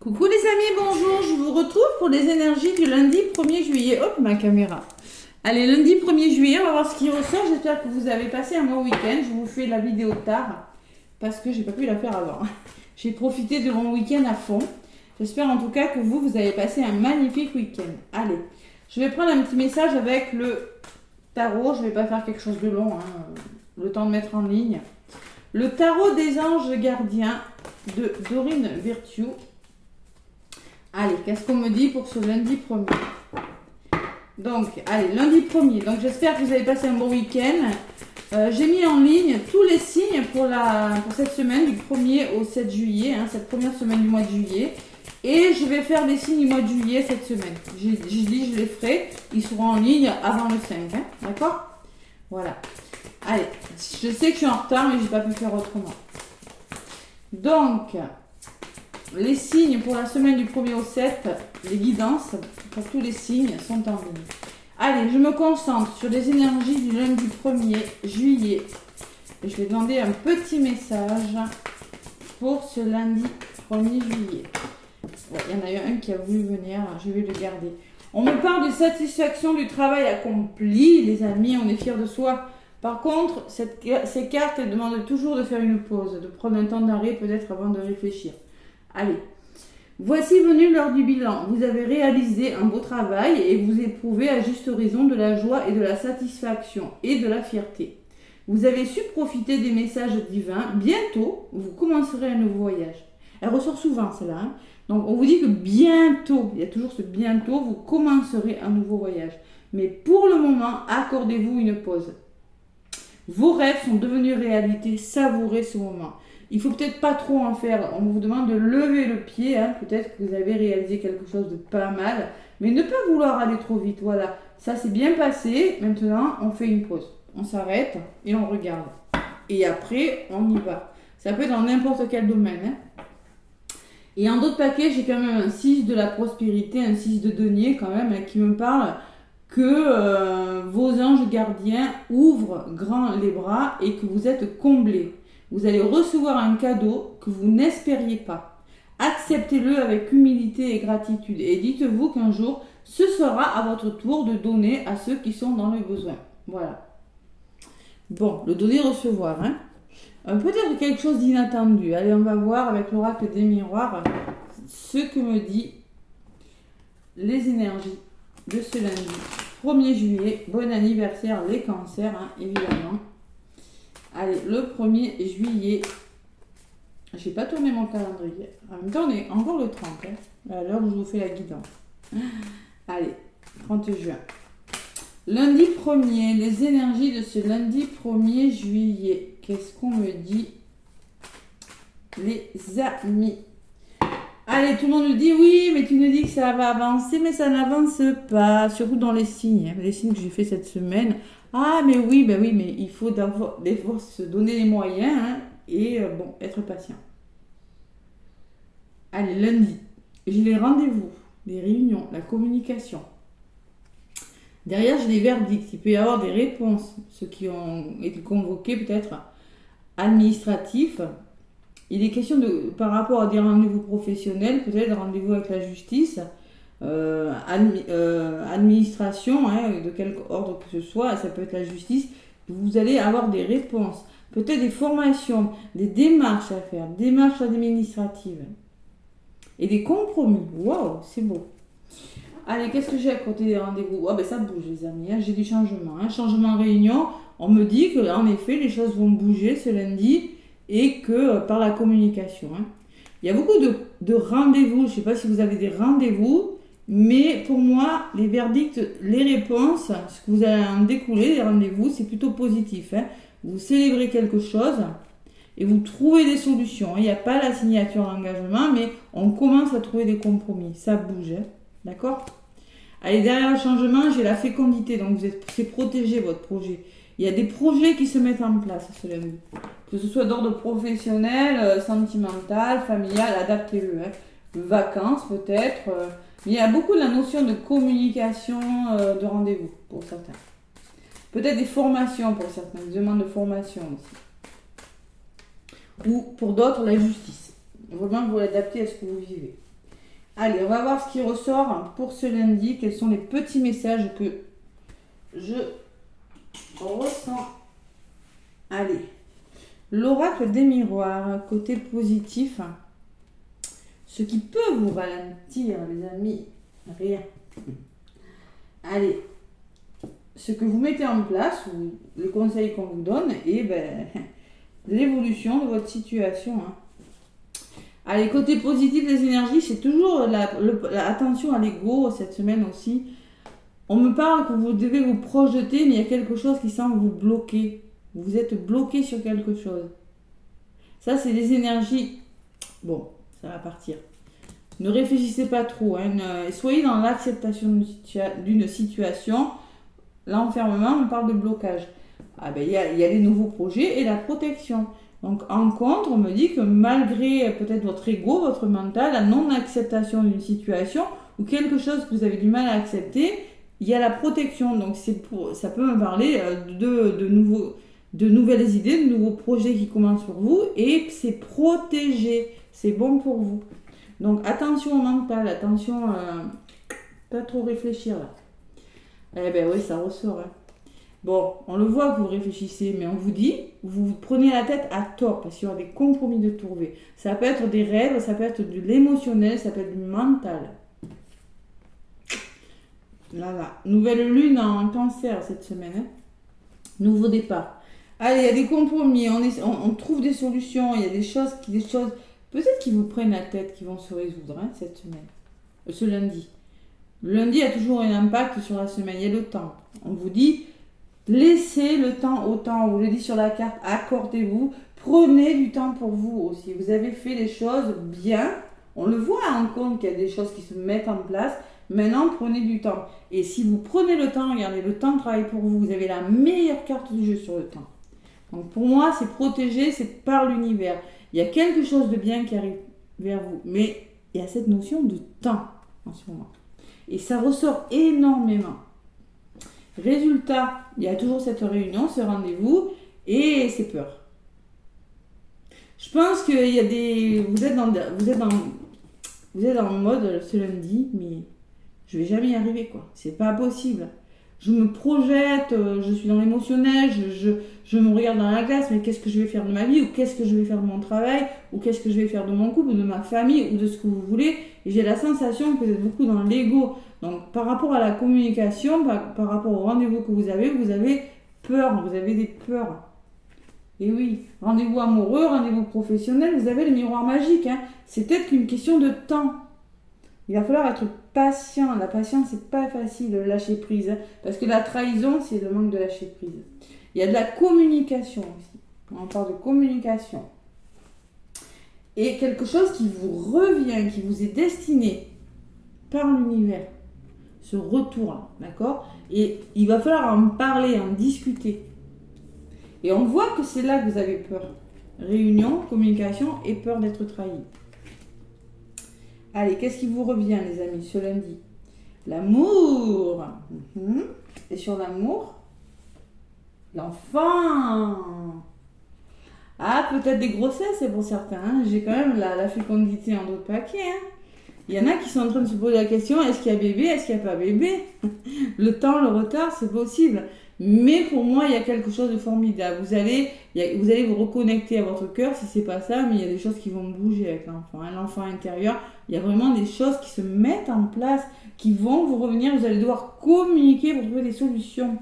Coucou les amis, bonjour, je vous retrouve pour les énergies du lundi 1er juillet. Hop, ma caméra. Allez, lundi 1er juillet, on va voir ce qui ressort. J'espère que vous avez passé un bon week-end. Je vous fais la vidéo tard parce que j'ai pas pu la faire avant. J'ai profité de mon week-end à fond. J'espère en tout cas que vous avez passé un magnifique week-end. Allez, je vais prendre un petit message avec le tarot. Je vais pas faire quelque chose de long, le temps de mettre en ligne. Le tarot des anges gardiens de Dorine Virtue. Allez, qu'est-ce qu'on me dit pour ce lundi 1er? Donc, allez, lundi 1er. Donc, j'espère que vous avez passé un bon week-end. J'ai mis en ligne tous les signes pour cette semaine, du 1er au 7 juillet, cette première semaine du mois de juillet. Et je vais faire des signes du mois de juillet cette semaine. J'ai dit, je les ferai. Ils seront en ligne avant le 5, d'accord? Voilà. Allez, je sais que je suis en retard, mais je n'ai pas pu faire autrement. Donc, les signes pour la semaine du 1er au 7, les guidances pour tous les signes sont en ligne. Allez, je me concentre sur les énergies du lundi 1er juillet. Et je vais demander un petit message pour ce lundi 1er juillet. Ouais, il y en a eu un qui a voulu venir, je vais le garder. On me parle de satisfaction du travail accompli, les amis, on est fiers de soi. Par contre, ces cartes elles demandent toujours de faire une pause, de prendre un temps d'arrêt peut-être avant de réfléchir. Allez, voici venu l'heure du bilan. Vous avez réalisé un beau travail et vous éprouvez à juste raison de la joie et de la satisfaction et de la fierté. Vous avez su profiter des messages divins. Bientôt, vous commencerez un nouveau voyage. Elle ressort souvent celle-là. Donc, on vous dit que bientôt, il y a toujours ce bientôt, vous commencerez un nouveau voyage. Mais pour le moment, accordez-vous une pause. Vos rêves sont devenus réalité. Savourez ce moment. Il faut peut-être pas trop en faire. On vous demande de lever le pied. Peut-être que vous avez réalisé quelque chose de pas mal. Mais ne pas vouloir aller trop vite. Voilà. Ça s'est bien passé. Maintenant, on fait une pause. On s'arrête et on regarde. Et après, on y va. Ça peut être dans n'importe quel domaine. Et en d'autres paquets, j'ai quand même un 6 de la prospérité, un 6 de denier quand même, qui me parle que vos anges gardiens ouvrent grand les bras et que vous êtes comblés. Vous allez recevoir un cadeau que vous n'espériez pas. Acceptez-le avec humilité et gratitude. Et dites-vous qu'un jour, ce sera à votre tour de donner à ceux qui sont dans le besoin. Voilà. Bon, le donner-recevoir. Peut-être quelque chose d'inattendu. Allez, on va voir avec l'oracle des miroirs ce que me dit les énergies de ce lundi 1er juillet. Bon anniversaire les cancers, évidemment. Allez, le 1er juillet, j'ai pas tourné mon calendrier. En même temps, on est encore le 30, à l'heure où je vous fais la guidance. Allez, 30 juin. Lundi 1er, les énergies de ce lundi 1er juillet. Qu'est-ce qu'on me dit, les amis? Allez, tout le monde nous dit oui, mais tu nous dis que ça va avancer, mais ça n'avance pas, surtout dans les signes. Les signes que j'ai fait cette semaine. Ah, mais oui, mais il faut d'abord se donner les moyens et être patient. Allez, lundi, j'ai les rendez-vous, les réunions, la communication. Derrière, j'ai les verdicts. Il peut y avoir des réponses, ceux qui ont été convoqués peut-être administratifs. Il est question par rapport à des rendez-vous professionnels, peut-être rendez-vous avec la justice. Administration, de quelque ordre que ce soit, ça peut être la justice, vous allez avoir des réponses, peut-être des formations, des démarches à faire, démarches administratives et des compromis. Waouh, c'est beau. Allez, qu'est-ce que j'ai à côté des rendez-vous? Ça bouge les amis, j'ai du changement. Changement en réunion, on me dit qu'en effet les choses vont bouger ce lundi et que par la communication. Il y a beaucoup de rendez-vous, je ne sais pas si vous avez des rendez-vous. Mais pour moi, les verdicts, les réponses, ce que vous allez en découler, les rendez-vous, c'est plutôt positif. Vous célébrez quelque chose et vous trouvez des solutions. Il n'y a pas la signature d'engagement, mais on commence à trouver des compromis. Ça bouge, d'accord? Allez, derrière le changement, j'ai la fécondité. Donc, c'est protéger votre projet. Il y a des projets qui se mettent en place ce lundi. Que ce soit d'ordre professionnel, sentimental, familial, adaptez-le. Vacances peut-être. Mais il y a beaucoup de la notion de communication, de rendez-vous pour certains. Peut-être des formations pour certains, des demandes de formation aussi. Ou pour d'autres, la justice. Vraiment, vous l'adaptez à ce que vous vivez. Allez, on va voir ce qui ressort pour ce lundi. Quels sont les petits messages que je ressens. Allez, l'oracle des miroirs, côté positif. Ce qui peut vous ralentir, les amis, rien. Allez, ce que vous mettez en place, ou les conseils qu'on vous donne, et l'évolution de votre situation. Allez, côté positif des énergies, c'est toujours attention à l'ego cette semaine aussi. On me parle que vous devez vous projeter, mais il y a quelque chose qui semble vous bloquer. Vous êtes bloqué sur quelque chose. Ça, c'est des énergies. Bon, ça va partir. Ne réfléchissez pas trop. Soyez dans l'acceptation d'une situation. L'enfermement, on parle de blocage. Il y a les nouveaux projets et la protection. Donc, en contre, on me dit que malgré peut-être votre ego, votre mental, la non-acceptation d'une situation ou quelque chose que vous avez du mal à accepter, il y a la protection. Donc, ça peut me parler de nouvelles idées, de nouveaux projets qui commencent pour vous et c'est protégé. C'est bon pour vous. Donc, attention au mental, attention pas trop réfléchir là. Oui, ça ressort. Bon, on le voit que vous réfléchissez, mais on vous dit, vous prenez la tête à tort parce qu'il y aura des compromis de trouver. Ça peut être des rêves, ça peut être de l'émotionnel, ça peut être du mental. Là. Nouvelle lune en cancer cette semaine. Nouveau départ. Allez, il y a des compromis, on trouve des solutions, il y a des choses peut-être qui vous prennent la tête, qui vont se résoudre cette semaine. Ce lundi. Le lundi a toujours un impact sur la semaine, il y a le temps. On vous dit, laissez le temps au temps, on vous le dit sur la carte, accordez-vous, prenez du temps pour vous aussi. Vous avez fait les choses bien, on le voit en compte qu'il y a des choses qui se mettent en place. Maintenant, prenez du temps. Et si vous prenez le temps, regardez, le temps travaille pour vous, vous avez la meilleure carte du jeu sur le temps. Donc pour moi, c'est protégé, c'est par l'univers. Il y a quelque chose de bien qui arrive vers vous, mais il y a cette notion de temps en ce moment. Et ça ressort énormément. Résultat, il y a toujours cette réunion, ce rendez-vous, et c'est peur. Je pense qu'il y a vous êtes dans le mode ce lundi, mais je vais jamais y arriver, quoi. C'est pas possible. Je me projette, je suis dans l'émotionnel, je me regarde dans la glace, mais qu'est-ce que je vais faire de ma vie, ou qu'est-ce que je vais faire de mon travail, ou qu'est-ce que je vais faire de mon couple, ou de ma famille, ou de ce que vous voulez. Et j'ai la sensation que vous êtes beaucoup dans l'ego. Donc, par rapport à la communication, par rapport au rendez-vous que vous avez peur, vous avez des peurs. Et oui, rendez-vous amoureux, rendez-vous professionnel, vous avez le miroir magique. C'est peut-être qu'une question de temps. Il va falloir être patient. La patience, c'est pas facile de lâcher prise. Parce que la trahison, c'est le manque de lâcher prise. Il y a de la communication aussi. On parle de communication. Et quelque chose qui vous revient, qui vous est destiné par l'univers. Ce retour, d'accord ? Et il va falloir en parler, en discuter. Et on voit que c'est là que vous avez peur. Réunion, communication et peur d'être trahi. Allez, qu'est-ce qui vous revient, les amis, ce lundi ? L'amour. Et sur l'amour, l'enfant. Ah, peut-être des grossesses pour certains. J'ai quand même la fécondité en d'autres paquets. Il y en a qui sont en train de se poser la question, est-ce qu'il y a bébé, est-ce qu'il n'y a pas bébé ? Le temps, le retard, c'est possible. Mais pour moi, il y a quelque chose de formidable. Vous allez vous reconnecter à votre cœur, si c'est pas ça, mais il y a des choses qui vont bouger avec l'enfant. L'enfant intérieur, il y a vraiment des choses qui se mettent en place, qui vont vous revenir. Vous allez devoir communiquer pour trouver des solutions.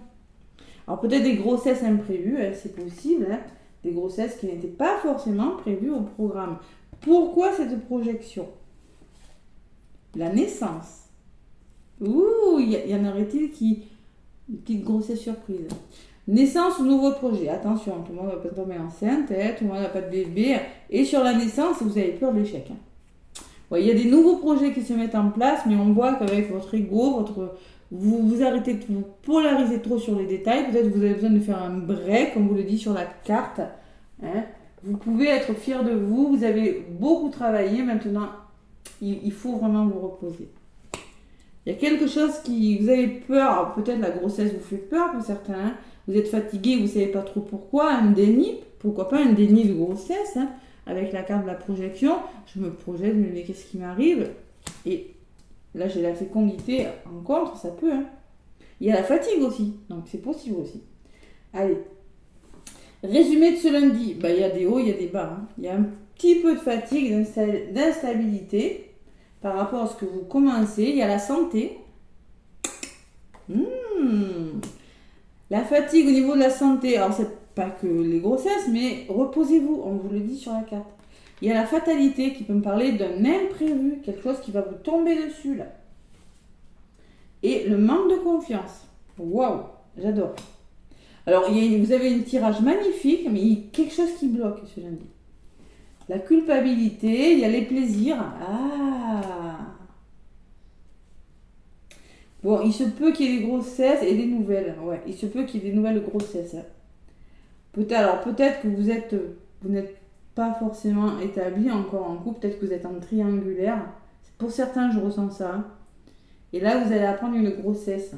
Alors peut-être des grossesses imprévues, c'est possible. Des grossesses qui n'étaient pas forcément prévues au programme. Pourquoi cette projection ? La naissance. Ouh, il y en aurait-il qui... Une petite grossesse surprise. Naissance ou nouveau projet. Attention, tout le monde ne va pas tomber enceinte, tout le monde n'a pas de bébé. Et sur la naissance, vous avez peur de l'échec. Ouais, il y a des nouveaux projets qui se mettent en place, mais on voit qu'avec votre ego, vous arrêtez de vous polariser trop sur les détails. Peut-être que vous avez besoin de faire un break, comme vous le dit sur la carte. Vous pouvez être fier de vous. Vous avez beaucoup travaillé. Maintenant, il faut vraiment vous reposer. Il y a quelque chose qui... Vous avez peur, alors peut-être la grossesse vous fait peur pour certains. Vous êtes fatigué, vous ne savez pas trop pourquoi. Un déni, pourquoi pas un déni de grossesse. Avec la carte de la projection, je me projette, je me dis qu'est-ce qui m'arrive ? Et là, j'ai la fécondité en contre, ça peut. Hein. Il y a la fatigue aussi, donc c'est possible aussi. Allez. Résumé de ce lundi, il y a des hauts, il y a des bas. Hein. Il y a un petit peu de fatigue, d'instabilité par rapport à ce que vous commencez. Il y a la santé. La fatigue au niveau de la santé, alors c'est pas que les grossesses, mais reposez-vous, on vous le dit sur la carte. Il y a la fatalité qui peut me parler d'un imprévu, quelque chose qui va vous tomber dessus là. Et le manque de confiance. Waouh, j'adore. Alors, vous avez un tirage magnifique, mais il y a quelque chose qui bloque ce lundi. La culpabilité, il y a les plaisirs. Ah. Bon, il se peut qu'il y ait des grossesses et des nouvelles. Ouais, il se peut qu'il y ait des nouvelles grossesses. Peut-être que vous n'êtes pas forcément établi encore en couple. Peut-être que vous êtes en triangulaire. Pour certains, je ressens ça. Et là, vous allez apprendre une grossesse.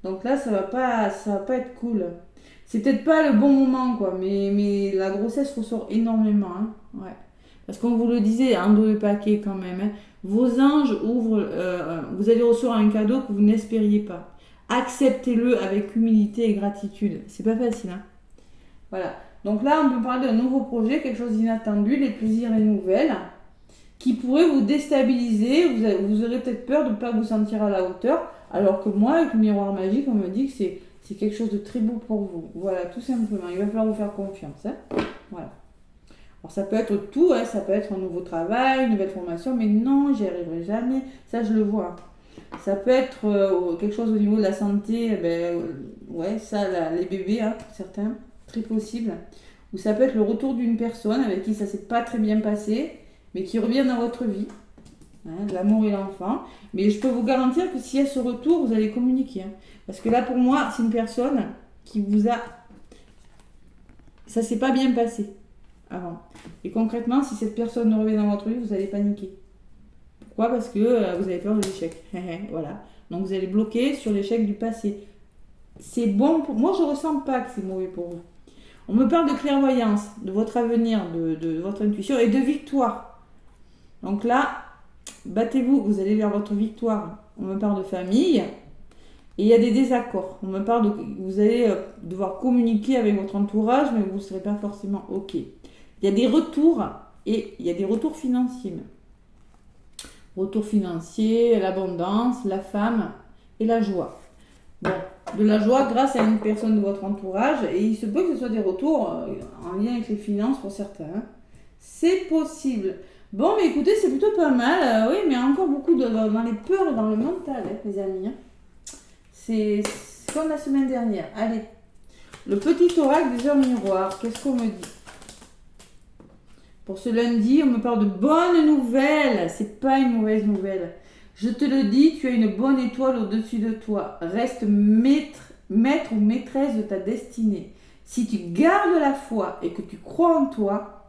Donc là, ça va pas être cool. C'est peut-être pas le bon moment, quoi. Mais la grossesse ressort énormément. Hein. Ouais. Parce qu'on vous le disait, en dos de paquet quand même. Hein. Vos anges ouvrent, vous allez recevoir un cadeau que vous n'espériez pas. Acceptez-le avec humilité et gratitude. C'est pas facile. Hein. Voilà. Donc là, on peut parler d'un nouveau projet, quelque chose d'inattendu, les plaisirs et les nouvelles, qui pourraient vous déstabiliser. Vous aurez peut-être peur de ne pas vous sentir à la hauteur. Alors que moi, avec le miroir magique, on me dit que c'est quelque chose de très beau pour vous. Voilà, tout simplement. Il va falloir vous faire confiance. Hein. Voilà. Alors ça peut être tout, hein. Ça peut être un nouveau travail, une nouvelle formation, mais non, j'y arriverai jamais. Ça, je le vois. Ça peut être quelque chose au niveau de la santé, ouais, ça, les bébés, hein, pour certains, très possible. Ou ça peut être le retour d'une personne avec qui ça s'est pas très bien passé, mais qui revient dans votre vie. Hein, l'amour et l'enfant. Mais je peux vous garantir que s'il y a ce retour, vous allez communiquer. Hein. Parce que là, pour moi, c'est une personne qui vous a... Ça s'est pas bien passé avant. Et concrètement, si cette personne revient dans votre vie, vous allez paniquer. Pourquoi ? Parce que vous avez peur de l'échec. Voilà. Donc vous allez bloquer sur l'échec du passé. C'est bon pour... Moi, je ressens pas que c'est mauvais pour vous. On me parle de clairvoyance, de votre avenir, de votre intuition et de victoire. Donc là, battez-vous, vous allez vers votre victoire. On me parle de famille et il y a des désaccords. On me parle de... Vous allez devoir communiquer avec votre entourage, mais vous ne serez pas forcément OK. Il y a des retours et il y a des retours financiers. Retour financier, l'abondance, la femme et la joie. Bon, de la joie grâce à une personne de votre entourage et il se peut que ce soit des retours en lien avec les finances pour certains. Hein. C'est possible. Bon, mais écoutez, c'est plutôt pas mal. Oui, mais encore beaucoup dans les peurs et dans le mental, hein, les amis. Hein. C'est comme la semaine dernière. Allez, le petit oracle des heures miroirs. Qu'est-ce qu'on me dit ? Pour ce lundi, on me parle de bonnes nouvelles. C'est pas une mauvaise nouvelle. Je te le dis, tu as une bonne étoile au-dessus de toi. Reste maître ou maîtresse de ta destinée. Si tu gardes la foi et que tu crois en toi,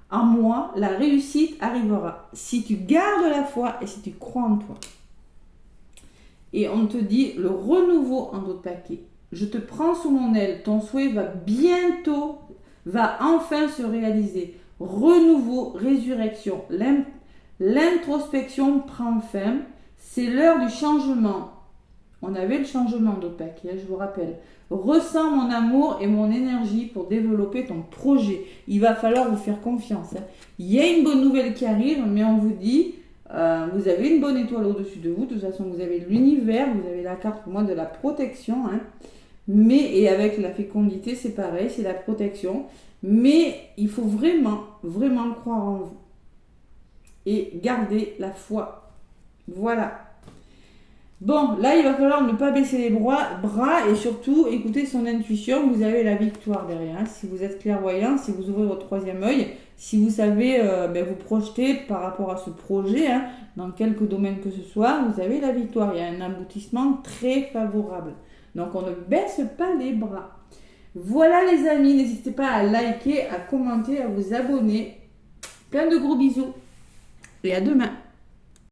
en moi, la réussite arrivera. Si tu gardes la foi et si tu crois en toi. Et on te dit le renouveau en d'autres paquets. Je te prends sous mon aile. Ton souhait va enfin se réaliser. Renouveau, résurrection. L'introspection prend fin. C'est l'heure du changement. On avait le changement d'autres paquets, je vous rappelle. Ressens mon amour et mon énergie pour développer ton projet. Il va falloir vous faire confiance. Hein. Il y a une bonne nouvelle qui arrive, mais on vous dit, vous avez une bonne étoile au-dessus de vous. De toute façon, vous avez l'univers, vous avez la carte pour moi de la protection. Hein. Et avec la fécondité, c'est pareil, c'est la protection. Mais il faut vraiment, vraiment croire en vous. Et garder la foi. Voilà. Bon, là, il va falloir ne pas baisser les bras et surtout écouter son intuition. Vous avez la victoire derrière. Hein. Si vous êtes clairvoyant, si vous ouvrez votre troisième œil, si vous savez vous projeter par rapport à ce projet, hein, dans quelque domaine que ce soit, vous avez la victoire. Il y a un aboutissement très favorable. Donc, on ne baisse pas les bras. Voilà les amis, n'hésitez pas à liker, à commenter, à vous abonner. Plein de gros bisous et à demain.